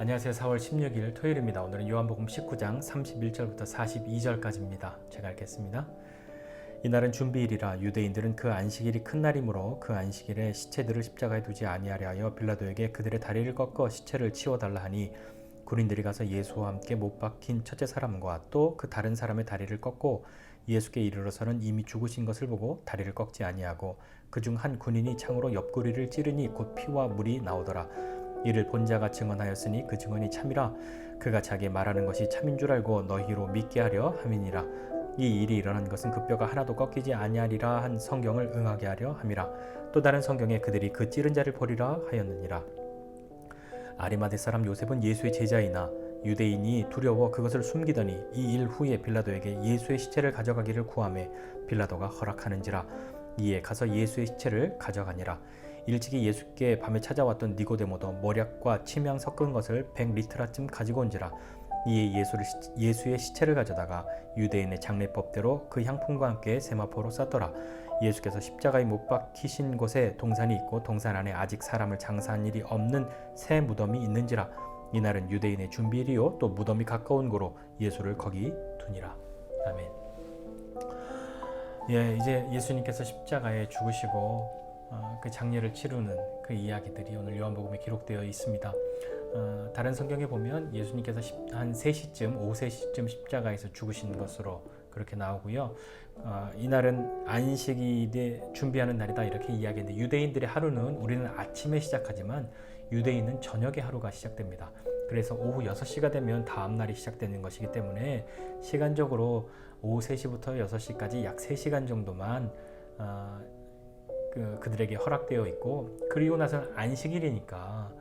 안녕하세요. 4월 16일 토요일입니다. 오늘은 요한복음 19장 31절부터 42절까지입니다. 제가 읽겠습니다. 이날은 준비일이라 유대인들은 그 안식일이 큰 날이므로 그 안식일에 시체들을 십자가에 두지 아니하려 하여 빌라도에게 그들의 다리를 꺾어 시체를 치워달라 하니 군인들이 가서 예수와 함께 못 박힌 첫째 사람과 또 그 다른 사람의 다리를 꺾고 예수께 이르러서는 이미 죽으신 것을 보고 다리를 꺾지 아니하고 그중 한 군인이 창으로 옆구리를 찌르니 곧 피와 물이 나오더라. 이를 본 자가 증언하였으니 그 증언이 참이라. 그가 자기 말하는 것이 참인 줄 알고 너희로 믿게 하려 함이니라. 이 일이 일어난 것은 그 뼈가 하나도 꺾이지 아니하리라 한 성경을 응하게 하려 함이라. 또 다른 성경에 그들이 그 찌른 자를 보리라 하였느니라. 아리마대 사람 요셉은 예수의 제자이나 유대인이 두려워 그것을 숨기더니 이 일 후에 빌라도에게 예수의 시체를 가져가기를 구하매 빌라도가 허락하는지라. 이에 가서 예수의 시체를 가져가니라. 일찍이 예수께 밤에 찾아왔던 니고데모도 모략과 침향 섞은 것을 100리트라쯤 가지고 온지라. 이에 예수의 시체를 가져다가 유대인의 장례법대로 그 향품과 함께 세마포로 쌌더라. 예수께서 십자가에 못 박히신 곳에 동산이 있고 동산 안에 아직 사람을 장사한 일이 없는 새 무덤이 있는지라. 이날은 유대인의 준비일이요 또 무덤이 가까운 고로 예수를 거기 두니라. 아멘. 이제 예수님께서 십자가에 죽으시고 그 장례를 치르는 그 이야기들이 오늘 요한복음에 기록되어 있습니다. 다른 성경에 보면 예수님께서 한 3시쯤, 오후 3시쯤 십자가에서 죽으신 것으로 그렇게 나오고요. 이날은 안식일에 준비하는 날이다 이렇게 이야기했는데 유대인들의 하루는 우리는 아침에 시작하지만 유대인은 저녁에 하루가 시작됩니다. 그래서 오후 6시가 되면 다음 날이 시작되는 것이기 때문에 시간적으로 오후 3시부터 6시까지 약 3시간 정도만 그들에게 허락되어 있고, 그리고 나서는 안식일이니까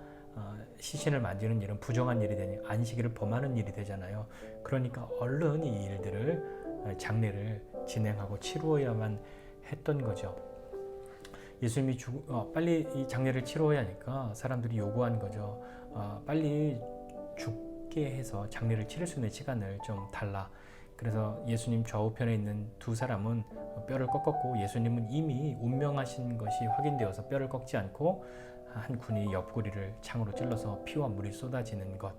시신을 만지는 일은 부정한 일이 되니 안식일을 범하는 일이 되잖아요. 그러니까 얼른 이 일들을 장례를 진행하고 치루어야만 했던 거죠. 예수님이 빨리 이 장례를 치루어야 하니까 사람들이 요구한 거죠. 빨리 죽게 해서 장례를 치를 수 있는 시간을 좀 달라. 그래서 예수님 좌우편에 있는 두 사람은 뼈를 꺾었고 예수님은 이미 운명하신 것이 확인되어서 뼈를 꺾지 않고 한 군이 옆구리를 창으로 찔러서 피와 물이 쏟아지는 것,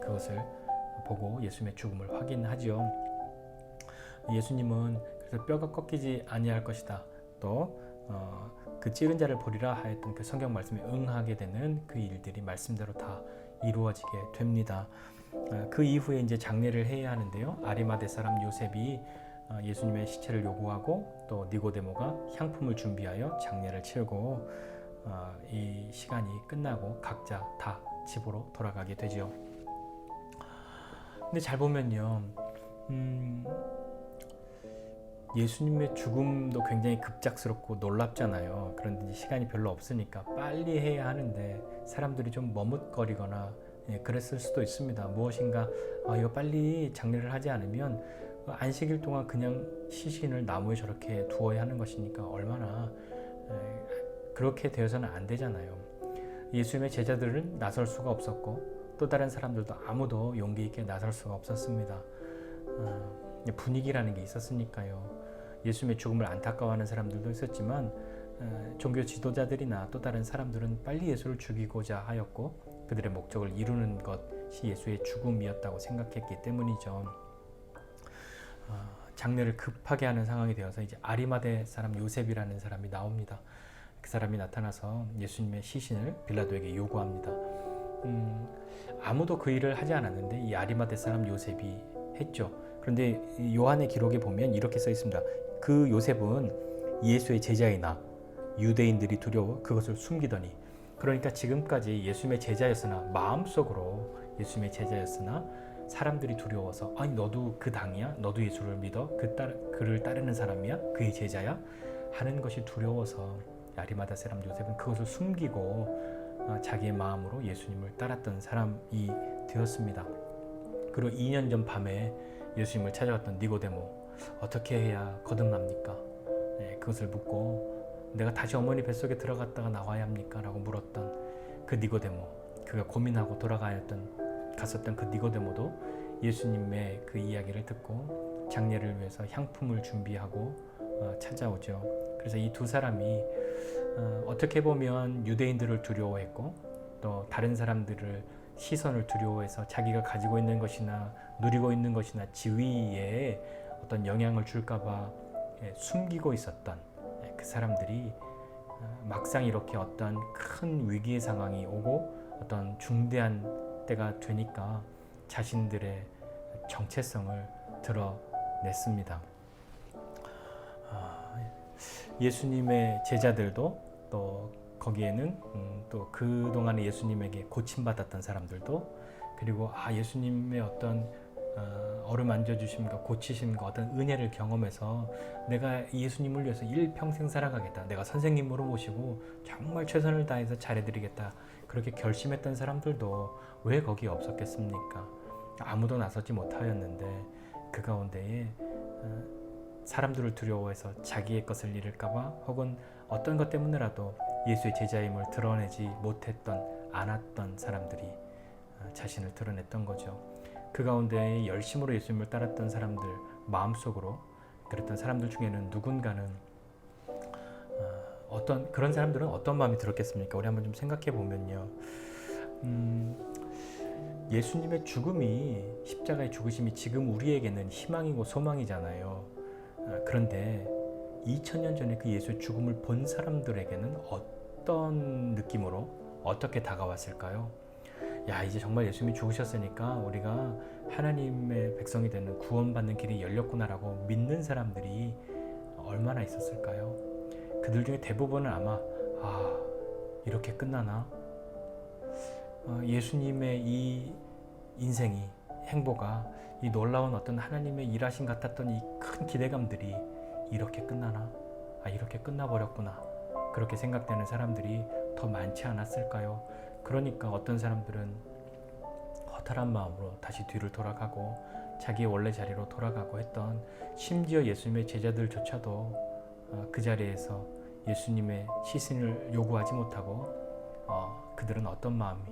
그것을 보고 예수님의 죽음을 확인하죠. 예수님은 그래서 뼈가 꺾이지 아니할 것이다. 또 그 찌른 자를 보리라 하였던 그 성경 말씀에 응하게 되는 그 일들이 말씀대로 다 이루어지게 됩니다. 그 이후에 이제 장례를 해야 하는데요. 아리마대 사람 요셉이 예수님의 시체를 요구하고 또 니고데모가 향품을 준비하여 장례를 치르고 이 시간이 끝나고 각자 다 집으로 돌아가게 되죠. 근데 잘 보면요, 예수님의 죽음도 굉장히 급작스럽고 놀랍잖아요. 그런데 이제 시간이 별로 없으니까 빨리 해야 하는데 사람들이 좀 머뭇거리거나 그랬을 수도 있습니다. 무엇인가 이거 빨리 장례를 하지 않으면 안식일 동안 그냥 시신을 나무에 저렇게 두어야 하는 것이니까 얼마나 그렇게 되어서는 안 되잖아요. 예수님의 제자들은 나설 수가 없었고 또 다른 사람들도 아무도 용기 있게 나설 수가 없었습니다. 분위기라는 게 있었으니까요. 예수님의 죽음을 안타까워하는 사람들도 있었지만 종교 지도자들이나 또 다른 사람들은 빨리 예수를 죽이고자 하였고 그들의 목적을 이루는 것이 예수의 죽음이었다고 생각했기 때문이죠. 장례를 급하게 하는 상황이 되어서 이제 아리마대 사람 요셉이라는 사람이 나옵니다. 그 사람이 나타나서 예수님의 시신을 빌라도에게 요구합니다. 아무도 그 일을 하지 않았는데 이 아리마대 사람 요셉이 했죠. 그런데 요한의 기록에 보면 이렇게 써 있습니다. 그 요셉은 예수의 제자이나 유대인들이 두려워 그것을 숨기더니, 그러니까 지금까지 예수님의 제자였으나 마음속으로 예수님의 제자였으나 사람들이 두려워서 아니 너도 그 당이야? 너도 예수를 믿어? 그를 따르는 사람이야? 그의 제자야? 하는 것이 두려워서 아리마다 사람 요셉은 그것을 숨기고 자기의 마음으로 예수님을 따랐던 사람이 되었습니다. 그리고 2년 전 밤에 예수님을 찾아왔던 니고데모, 어떻게 해야 거듭납니까? 그것을 묻고 내가 다시 어머니 뱃속에 들어갔다가 나와야 합니까? 라고 물었던 그 니고데모, 그가 고민하고 갔었던 그 니고데모도 예수님의 그 이야기를 듣고 장례를 위해서 향품을 준비하고 찾아오죠. 그래서 이 두 사람이 어떻게 보면 유대인들을 두려워했고 또 다른 사람들을 시선을 두려워해서 자기가 가지고 있는 것이나 누리고 있는 것이나 지위에 어떤 영향을 줄까봐 숨기고 있었던 그 사람들이 막상 이렇게 어떤 큰 위기의 상황이 오고 어떤 중대한 때가 되니까 자신들의 정체성을 드러냈습니다. 예수님의 제자들도 또 거기에는 또 그동안에 예수님에게 고침받았던 사람들도, 그리고 예수님의 어떤 어루만져 주심과 고치심과 어떤 은혜를 경험해서 내가 예수님을 위해서 일평생 살아가겠다, 내가 선생님으로 모시고 정말 최선을 다해서 잘해드리겠다, 그렇게 결심했던 사람들도 왜 거기에 없었겠습니까? 아무도 나서지 못하였는데 그 가운데에 사람들을 두려워해서 자기의 것을 잃을까봐 혹은 어떤 것 때문에라도 예수의 제자임을 드러내지 못했던, 않았던 사람들이 자신을 드러냈던 거죠. 그 가운데 열심으로 예수님을 따랐던 사람들 마음속으로, 그랬던 사람들 중에는 누군가는 그런 사람들은 어떤 마음이 들었겠습니까? 우리 한번 좀 생각해 보면요. 예수님의 죽음이, 십자가의 죽으심이 지금 우리에게는 희망이고 소망이잖아요. 그런데 2000년 전에 그 예수의 죽음을 본 사람들에게는 어떤 느낌으로, 어떻게 다가왔을까요? 이제 정말 예수님이 죽으셨으니까 우리가 하나님의 백성이 되는, 구원받는 길이 열렸구나라고 믿는 사람들이 얼마나 있었을까요? 그들 중에 대부분은 아마 이렇게 끝나나? 예수님의 이 인생이, 행보가, 이 놀라운 어떤 하나님의 일하심 같았던 이 큰 기대감들이 이렇게 끝나나? 이렇게 끝나버렸구나, 그렇게 생각되는 사람들이 더 많지 않았을까요? 그러니까 어떤 사람들은 허탈한 마음으로 다시 뒤를 돌아가고 자기의 원래 자리로 돌아가고 했던, 심지어 예수님의 제자들조차도 그 자리에서 예수님의 시신을 요구하지 못하고 그들은 어떤 마음을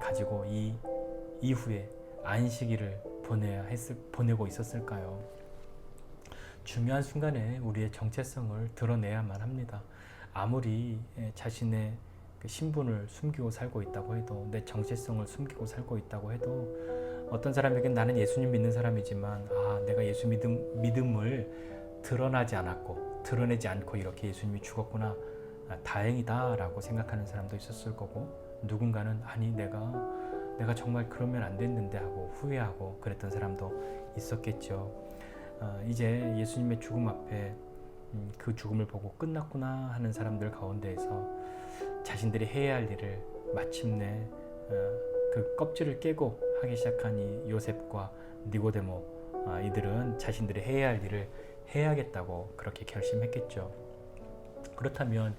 가지고 이 이후에 안식일을 보내고 있었을까요? 중요한 순간에 우리의 정체성을 드러내야만 합니다. 아무리 자신의 그 신분을 숨기고 살고 있다고 해도, 내 정체성을 숨기고 살고 있다고 해도, 어떤 사람에게는 나는 예수님 믿는 사람이지만 내가 예수 믿음을 드러내지 않고 이렇게 예수님이 죽었구나, 다행이다 라고 생각하는 사람도 있었을 거고, 누군가는 내가 정말 그러면 안 됐는데 하고 후회하고 그랬던 사람도 있었겠죠. 이제 예수님의 죽음 앞에 그 죽음을 보고 끝났구나 하는 사람들 가운데에서 자신들이 해야 할 일을 마침내 그 껍질을 깨고 하기 시작한 이 요셉과 니고데모, 이들은 자신들이 해야 할 일을 해야겠다고 그렇게 결심했겠죠. 그렇다면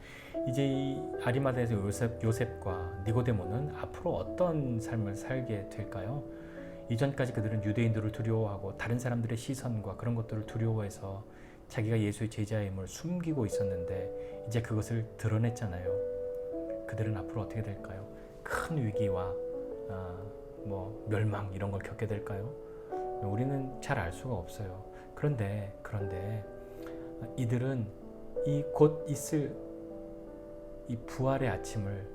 이제 이 아리마다에서 요셉과 니고데모는 앞으로 어떤 삶을 살게 될까요? 이전까지 그들은 유대인들을 두려워하고 다른 사람들의 시선과 그런 것들을 두려워해서 자기가 예수의 제자임을 숨기고 있었는데 이제 그것을 드러냈잖아요. 그들은 앞으로 어떻게 될까요? 큰 위기와 멸망 이런 걸 겪게 될까요? 우리는 잘 알 수가 없어요. 그런데 이들은 이 곧 있을 이 부활의 아침을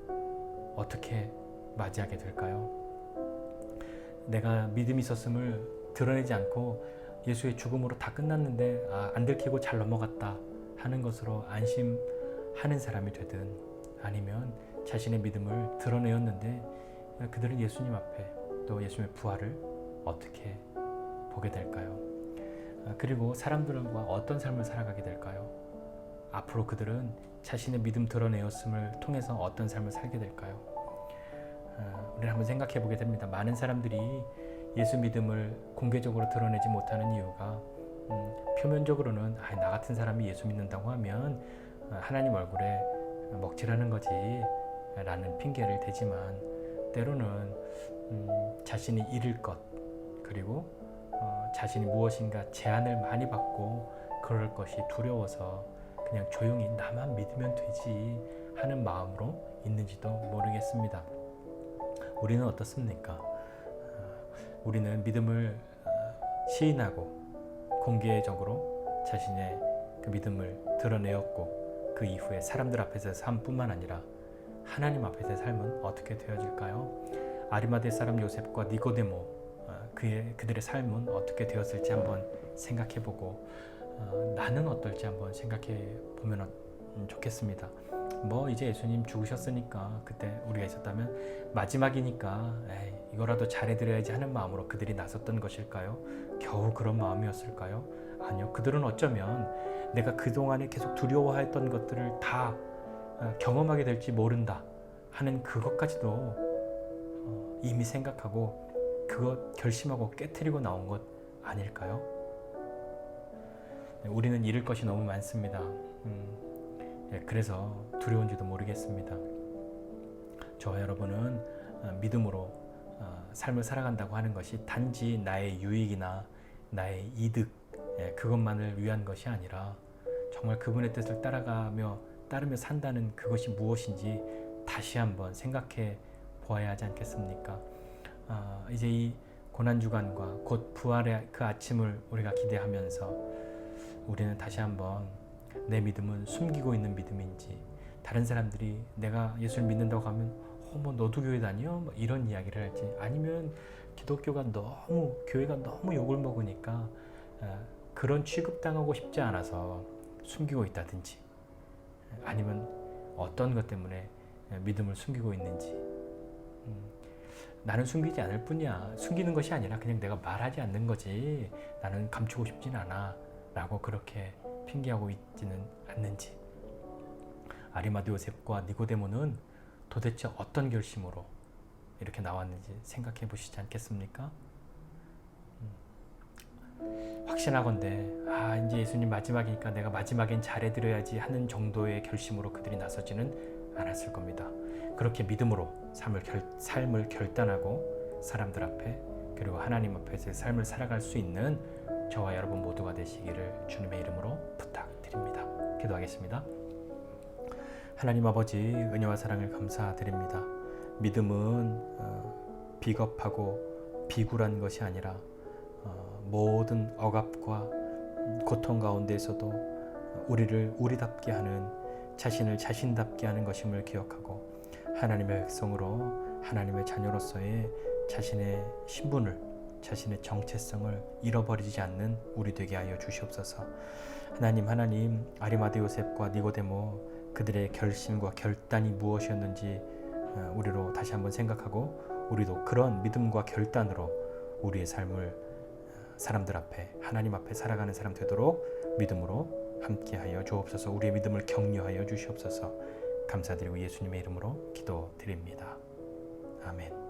어떻게 맞이하게 될까요? 내가 믿음이 있었음을 드러내지 않고 예수의 죽음으로 다 끝났는데 안 들키고 잘 넘어갔다 하는 것으로 안심하는 사람이 되든, 아니면 자신의 믿음을 드러내었는데 그들은 예수님 앞에 또 예수님의 부활을 어떻게 보게 될까요? 그리고 사람들과 어떤 삶을 살아가게 될까요? 앞으로 그들은 자신의 믿음 드러내었음을 통해서 어떤 삶을 살게 될까요? 우리는 한번 생각해 보게 됩니다. 많은 사람들이 예수 믿음을 공개적으로 드러내지 못하는 이유가 표면적으로는 나 같은 사람이 예수 믿는다고 하면 하나님 얼굴에 먹칠하는 거지 라는 핑계를 대지만, 때로는 자신이 잃을 것, 그리고 자신이 무엇인가 제한을 많이 받고 그럴 것이 두려워서 그냥 조용히 나만 믿으면 되지 하는 마음으로 있는지도 모르겠습니다. 우리는 어떻습니까? 우리는 믿음을 시인하고 공개적으로 자신의 그 믿음을 드러내었고, 그 이후에 사람들 앞에서의 삶뿐만 아니라 하나님 앞에서의 삶은 어떻게 되어질까요? 아리마대 사람 요셉과 니고데모 그들의 삶은 어떻게 되었을지 한번 생각해보고 나는 어떨지 한번 생각해 보면 좋겠습니다. 뭐 이제 예수님 죽으셨으니까 그때 우리가 있었다면 마지막이니까 이거라도 잘해드려야지 하는 마음으로 그들이 나섰던 것일까요? 겨우 그런 마음이었을까요? 아니요. 그들은 어쩌면 내가 그동안에 계속 두려워했던 것들을 다 경험하게 될지 모른다 하는 그것까지도 이미 생각하고 그것 결심하고 깨트리고 나온 것 아닐까요? 우리는 잃을 것이 너무 많습니다. 그래서 두려운지도 모르겠습니다. 저와 여러분은 믿음으로 삶을 살아간다고 하는 것이 단지 나의 유익이나 나의 이득 그것만을 위한 것이 아니라 정말 그분의 뜻을 따르며 산다는 그것이 무엇인지 다시 한번 생각해 보아야 하지 않겠습니까? 이제 이 고난주간과 곧 부활의 그 아침을 우리가 기대하면서 우리는 다시 한번 내 믿음은 숨기고 있는 믿음인지, 다른 사람들이 내가 예수를 믿는다고 하면 뭐 너도 교회 다녀? 뭐 이런 이야기를 할지, 아니면 기독교가 교회가 너무 욕을 먹으니까 그런 취급당하고 싶지 않아서 숨기고 있다든지, 아니면 어떤 것 때문에 믿음을 숨기고 있는지. 나는 숨기지 않을 뿐이야. 숨기는 것이 아니라 그냥 내가 말하지 않는 거지. 나는 감추고 싶진 않아 라고 그렇게 핑계하고 있지는 않는지. 아리마대 요셉과 니고데모는 도대체 어떤 결심으로 이렇게 나왔는지 생각해 보시지 않겠습니까? 확신하건대 이제 예수님 마지막이니까 내가 마지막엔 잘해드려야지 하는 정도의 결심으로 그들이 나서지는 않았을 겁니다. 그렇게 믿음으로 삶을 결단하고 사람들 앞에 그리고 하나님 앞에서의 삶을 살아갈 수 있는 저와 여러분 모두가 되시기를 주님의 이름으로 부탁드립니다. 기도하겠습니다. 하나님 아버지, 은혜와 사랑을 감사드립니다. 믿음은 비겁하고 비굴한 것이 아니라 모든 억압과 고통 가운데에서도 우리를 우리답게 하는, 자신을 자신답게 하는 것임을 기억하고 하나님의 백성으로, 하나님의 자녀로서의 자신의 신분을, 자신의 정체성을 잃어버리지 않는 우리 되게 하여 주시옵소서. 하나님, 아리마대 요셉과 니고데모 그들의 결심과 결단이 무엇이었는지 우리로 다시 한번 생각하고 우리도 그런 믿음과 결단으로 우리의 삶을 사람들 앞에, 하나님 앞에 살아가는 사람 되도록 믿음으로 함께하여 주옵소서. 우리의 믿음을 격려하여 주시옵소서. 감사드리고 예수님의 이름으로 기도드립니다. 아멘.